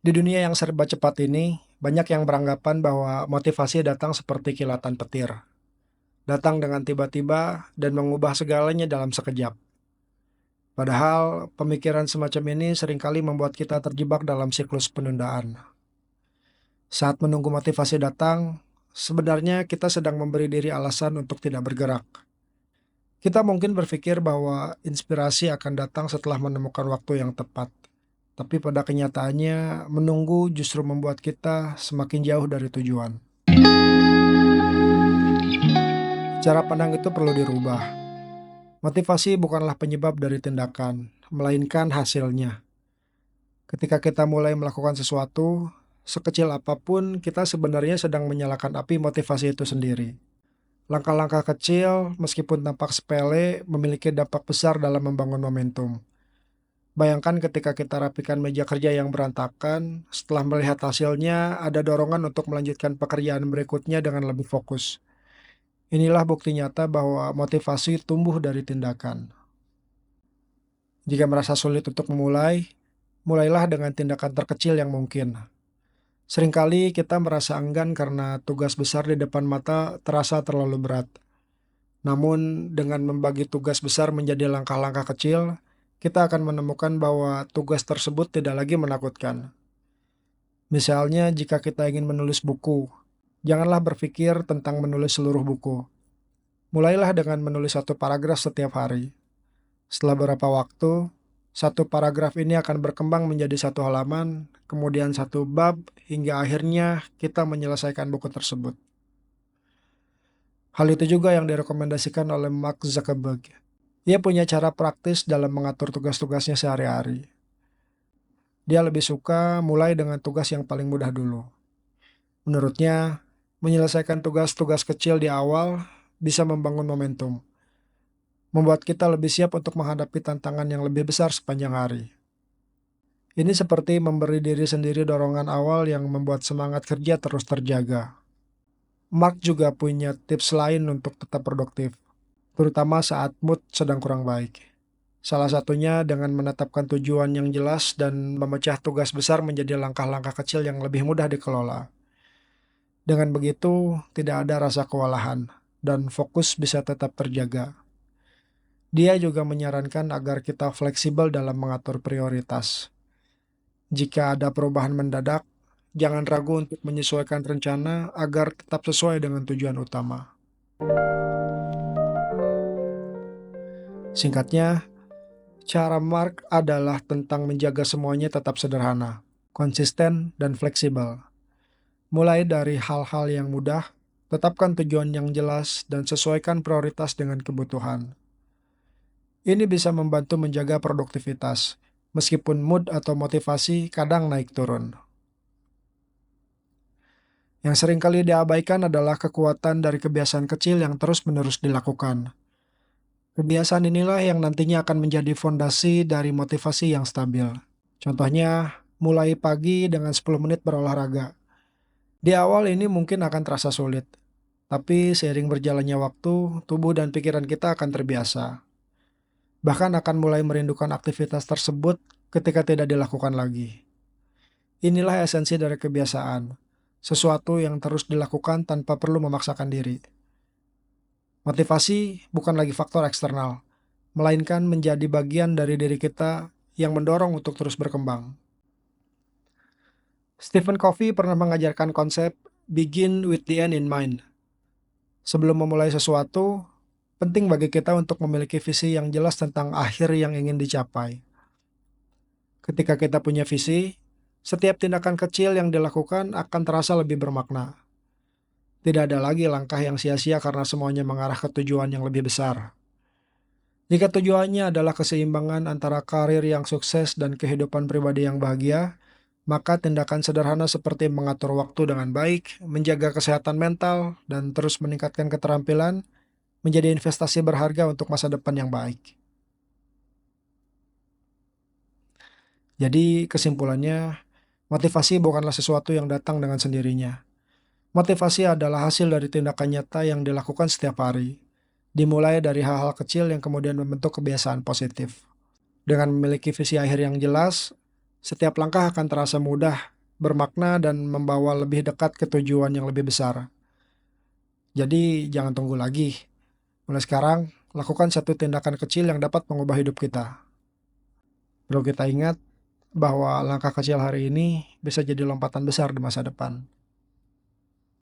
Di dunia yang serba cepat ini, banyak yang beranggapan bahwa motivasi datang seperti kilatan petir. Datang dengan tiba-tiba dan mengubah segalanya dalam sekejap. Padahal, pemikiran semacam ini seringkali membuat kita terjebak dalam siklus penundaan. Saat menunggu motivasi datang, sebenarnya kita sedang memberi diri alasan untuk tidak bergerak. Kita mungkin berpikir bahwa inspirasi akan datang setelah menemukan waktu yang tepat. Tapi pada kenyataannya, menunggu justru membuat kita semakin jauh dari tujuan. Cara pandang itu perlu dirubah. Motivasi bukanlah penyebab dari tindakan, melainkan hasilnya. Ketika kita mulai melakukan sesuatu, sekecil apapun, kita sebenarnya sedang menyalakan api motivasi itu sendiri. Langkah-langkah kecil, meskipun tampak sepele, memiliki dampak besar dalam membangun momentum. Bayangkan ketika kita rapikan meja kerja yang berantakan, setelah melihat hasilnya, ada dorongan untuk melanjutkan pekerjaan berikutnya dengan lebih fokus. Inilah bukti nyata bahwa motivasi tumbuh dari tindakan. Jika merasa sulit untuk memulai, mulailah dengan tindakan terkecil yang mungkin. Seringkali kita merasa enggan karena tugas besar di depan mata terasa terlalu berat. Namun, dengan membagi tugas besar menjadi langkah-langkah kecil, kita akan menemukan bahwa tugas tersebut tidak lagi menakutkan. Misalnya, jika kita ingin menulis buku, janganlah berpikir tentang menulis seluruh buku. Mulailah dengan menulis satu paragraf setiap hari. Setelah beberapa waktu, satu paragraf ini akan berkembang menjadi satu halaman, kemudian satu bab, hingga akhirnya kita menyelesaikan buku tersebut. Hal itu juga yang direkomendasikan oleh Mark Zuckerberg. Ia punya cara praktis dalam mengatur tugas-tugasnya sehari-hari. Dia lebih suka mulai dengan tugas yang paling mudah dulu. Menurutnya, menyelesaikan tugas-tugas kecil di awal bisa membangun momentum, membuat kita lebih siap untuk menghadapi tantangan yang lebih besar sepanjang hari. Ini seperti memberi diri sendiri dorongan awal yang membuat semangat kerja terus terjaga. Mark juga punya tips lain untuk tetap produktif, terutama saat mood sedang kurang baik. Salah satunya dengan menetapkan tujuan yang jelas dan memecah tugas besar menjadi langkah-langkah kecil yang lebih mudah dikelola. Dengan begitu, tidak ada rasa kewalahan, dan fokus bisa tetap terjaga. Dia juga menyarankan agar kita fleksibel dalam mengatur prioritas. Jika ada perubahan mendadak, jangan ragu untuk menyesuaikan rencana agar tetap sesuai dengan tujuan utama. Singkatnya, cara Mark adalah tentang menjaga semuanya tetap sederhana, konsisten, dan fleksibel. Mulai dari hal-hal yang mudah, tetapkan tujuan yang jelas, dan sesuaikan prioritas dengan kebutuhan. Ini bisa membantu menjaga produktivitas, meskipun mood atau motivasi kadang naik turun. Yang seringkali diabaikan adalah kekuatan dari kebiasaan kecil yang terus-menerus dilakukan. Kebiasaan inilah yang nantinya akan menjadi fondasi dari motivasi yang stabil. Contohnya, mulai pagi dengan 10 menit berolahraga. Di awal ini mungkin akan terasa sulit, tapi seiring berjalannya waktu, tubuh dan pikiran kita akan terbiasa. Bahkan akan mulai merindukan aktivitas tersebut ketika tidak dilakukan lagi. Inilah esensi dari kebiasaan, sesuatu yang terus dilakukan tanpa perlu memaksakan diri. Motivasi bukan lagi faktor eksternal, melainkan menjadi bagian dari diri kita yang mendorong untuk terus berkembang. Stephen Covey pernah mengajarkan konsep begin with the end in mind. Sebelum memulai sesuatu, penting bagi kita untuk memiliki visi yang jelas tentang akhir yang ingin dicapai. Ketika kita punya visi, setiap tindakan kecil yang dilakukan akan terasa lebih bermakna. Tidak ada lagi langkah yang sia-sia karena semuanya mengarah ke tujuan yang lebih besar. Jika tujuannya adalah keseimbangan antara karir yang sukses dan kehidupan pribadi yang bahagia, maka tindakan sederhana seperti mengatur waktu dengan baik, menjaga kesehatan mental, dan terus meningkatkan keterampilan menjadi investasi berharga untuk masa depan yang baik. Jadi, kesimpulannya, motivasi bukanlah sesuatu yang datang dengan sendirinya. Motivasi adalah hasil dari tindakan nyata yang dilakukan setiap hari, dimulai dari hal-hal kecil yang kemudian membentuk kebiasaan positif. Dengan memiliki visi akhir yang jelas, setiap langkah akan terasa mudah bermakna dan membawa lebih dekat ke tujuan yang lebih besar. Jadi jangan tunggu lagi. Mulai sekarang, lakukan satu tindakan kecil yang dapat mengubah hidup kita. Perlu kita ingat bahwa langkah kecil hari ini bisa jadi lompatan besar di masa depan.